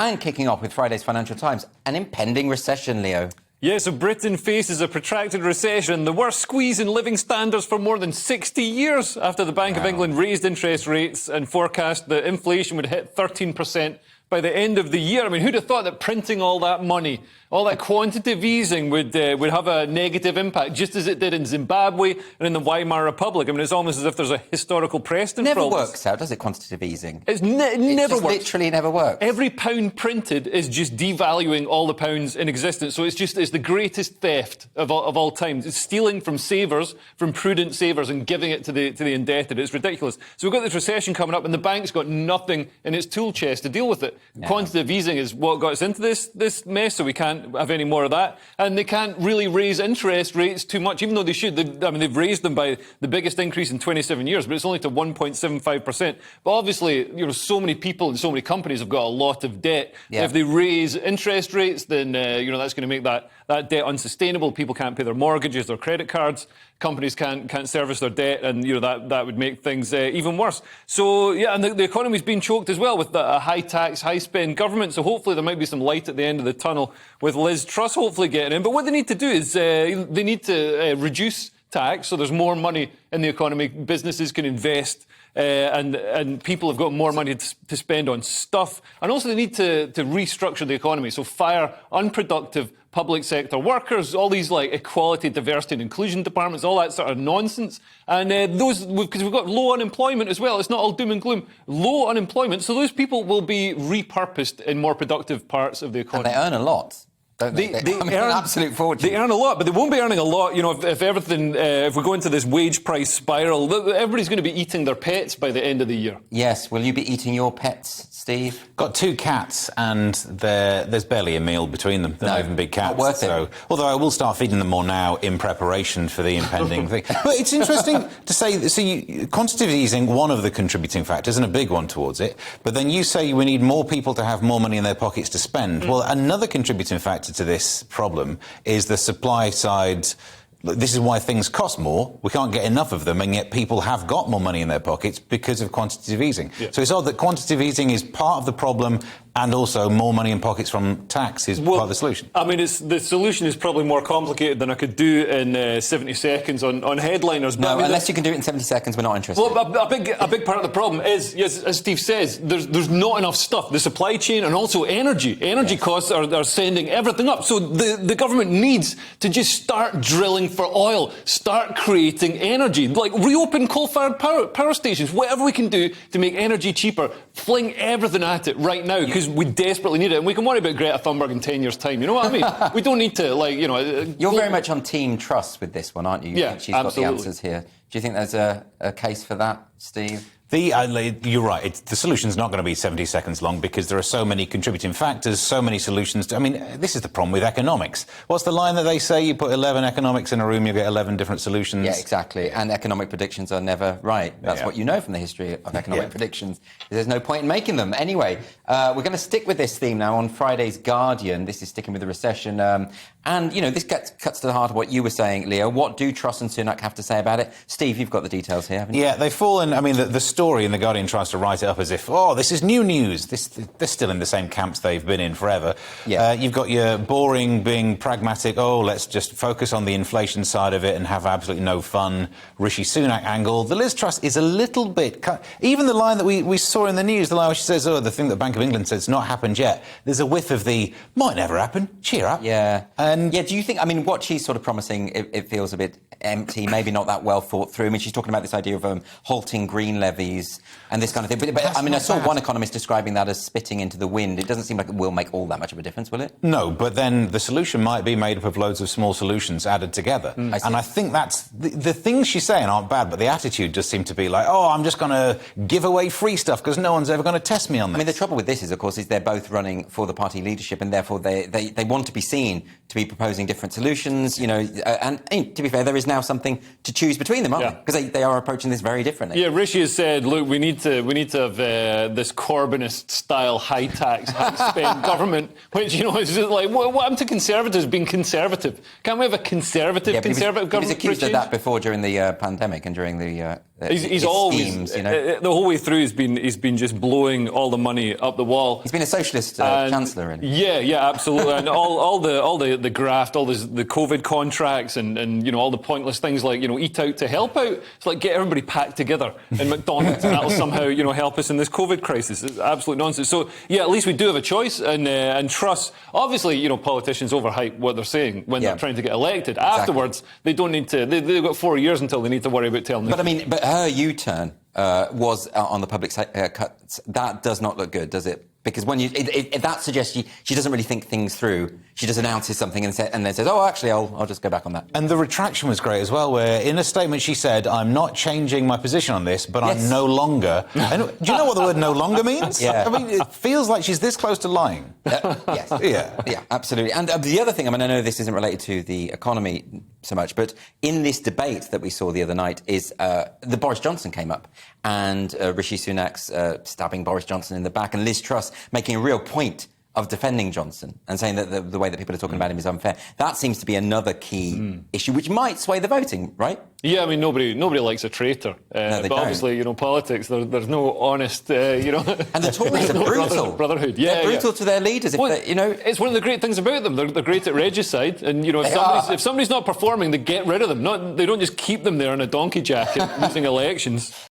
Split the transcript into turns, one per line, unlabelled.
And kicking off with Friday's Financial Times, an impending recession, Leo.
Yeah, so Britain faces a protracted recession, the worst squeeze in living standards for more than 60 years after the Bank of England raised interest rates and forecast that inflation would hit 13% by the end of the year. I mean, who'd have thought that printing all that money, all that quantitative easing would have a negative impact, just as it did in Zimbabwe and in the Weimar Republic? I mean, it's almost as if there's a historical precedent for all this.
Never works out, does it, quantitative easing?
It never works.
Literally never works.
Every pound printed is just devaluing all the pounds in existence. So it's the greatest theft of all time. It's stealing from savers, from prudent savers, and giving it to the indebted. It's ridiculous. So we've got this recession coming up, and the bank's got nothing in its tool chest to deal with it. Yeah. Quantitative easing is what got us into this mess, so we can't have any more of that. And they can't really raise interest rates too much, even though they should. They've raised them by the biggest increase in 27 years, but it's only to 1.75%. But obviously, so many people and so many companies have got a lot of debt. Yeah. If they raise interest rates, then that's going to make that debt unsustainable. People can't pay their mortgages, their credit cards. Companies can't service their debt, and that would make things even worse. So yeah, and the economy's been choked as well with a high tax, high spend government. So hopefully there might be some light at the end of the tunnel with Liz Truss hopefully getting in. But what they need to do is they need to reduce tax so there's more money in the economy. Businesses can invest. And people have got more money to spend on stuff. And also they need to restructure the economy. So fire unproductive public sector workers, all these like equality, diversity and inclusion departments, all that sort of nonsense. And because we've got low unemployment as well. It's not all doom and gloom. Low unemployment. So those people will be repurposed in more productive parts of the economy.
And they earn a lot. They earn an absolute fortune.
They earn a lot, but they won't be earning a lot. If we go into this wage price spiral, everybody's going to be eating their pets by the end of the year.
Yes. Will you be eating your pets, Steve?
Got 2 cats, and there's barely a meal between them. They're not even big cats.
Not worth it.
Although I will start feeding them more now in preparation for the impending thing. But it's interesting to say, quantitative easing, one of the contributing factors, and a big one towards it. But then you say we need more people to have more money in their pockets to spend. Well, another contributing factor to this problem is the supply side. This is why things cost more. We can't get enough of them, and yet people have got more money in their pockets because of quantitative easing. Yeah. So it's odd that quantitative easing is part of the problem, and also more money in pockets from tax is part of the solution.
I mean, the solution is probably more complicated than I could do in 70 seconds on headliners.
But unless you can do it in 70 seconds, we're not interested.
Well, a big part of the problem is, yes, as Steve says, there's not enough stuff. The supply chain and also energy. Energy costs are sending everything up. So the government needs to just start drilling for oil, start creating energy, like reopen coal-fired power stations, whatever we can do to make energy cheaper. Fling everything at it right now, because we desperately need it, and we can worry about Greta Thunberg in 10 years' time. You know what I mean? We don't need to,
You're very much on Team Truss with this one, aren't you? You think she's
absolutely
got the answers here. Do you think there's a case for that, Steve?
You're right. The solution's not going to be 70 seconds long because there are so many contributing factors, so many solutions. This is the problem with economics. What's the line that they say? You put 11 economics in a room, you get 11 different solutions.
Yeah, exactly. And economic predictions are never right. That's what you know from the history of economic predictions. There's no point in making them. Anyway, we're going to stick with this theme now on Friday's Guardian. This is sticking with the recession. And this cuts to the heart of what you were saying, Leo. What do Truss and Sunak have to say about it? Steve, you've got the details here, haven't you?
Yeah, they've fallen. The story in The Guardian tries to write it up as if, this is new news. They're still in the same camps they've been in forever. Yeah. You've got your boring, being pragmatic, let's just focus on the inflation side of it and have absolutely no fun Rishi Sunak angle. The Liz Truss is a little bit... Even the line that we saw in the news, the line where she says, the thing that Bank of England said, it's not happened yet. There's a whiff of the, might never happen, cheer up.
Yeah. Do you think, what she's sort of promising, it feels a bit empty, maybe not that well thought through. She's talking about this idea of halting green levies and this kind of thing. But I saw one economist describing that as spitting into the wind. It doesn't seem like it will make all that much of a difference, will it?
No, but then the solution might be made up of loads of small solutions added together. And I think that's... The things she's saying aren't bad, but the attitude just seemed to be like, I'm just going to give away free stuff because no one's ever going to test me on this.
The trouble with this is, of course, they're both running for the party leadership, and therefore they want to be seen to be proposing different solutions, and to be fair, there is now something to choose between them, aren't they? Because they are approaching this very differently.
Yeah, Rishi has said, look, we need to have this Corbynist-style high-tax, high-spend government, which, is just like, what happened to Conservatives being conservative? Can't we have a conservative government?
He was accused of that before during the pandemic and during the
He's always
schemes, you know.
the whole way through. He's been just blowing all the money up the wall.
He's been a socialist chancellor, really.
Yeah, absolutely. And all the graft, all the COVID contracts, and you know, all the pointless things like, you know, eat out to help out. It's like, get everybody packed together in McDonald's, and that'll somehow, you know, help us in this COVID crisis. It's absolute nonsense. So yeah, at least we do have a choice, and trust. Obviously, you know, politicians overhype what they're saying when they're trying to get elected. Exactly. Afterwards, they don't need to. They've got 4 years until they need to worry about telling.
But I mean, her U-turn was on the public cuts. That does not look good, does it? Because when that suggests she doesn't really think things through. She just announces something and then says, "Oh, actually, I'll just go back on that."
And the retraction was great as well, where in a statement she said, "I'm not changing my position on this, but I'm no longer." And do you know what the word "no longer" means?
Yeah.
I mean, it feels like she's this close to lying.
Yes. Yeah, absolutely. And the other thing, I mean, I know this isn't related to the economy so much, but in this debate that we saw the other night is the Boris Johnson came up, and Rishi Sunak's stabbing Boris Johnson in the back, and Liz Truss making a real point of defending Johnson and saying that the way that people are talking about him is unfair. That seems to be another key issue, which might sway the voting, right?
Yeah, I mean, nobody likes a traitor.
No,
but obviously, you know, politics, there's no honest, you know...
And the Tories are brutal.
Brotherhood. Yeah,
they're brutal to their leaders. You know,
it's one of the great things about them. They're great at regicide. And, you know, if somebody's not performing, they get rid of them. They don't just keep them there in a donkey jacket losing elections.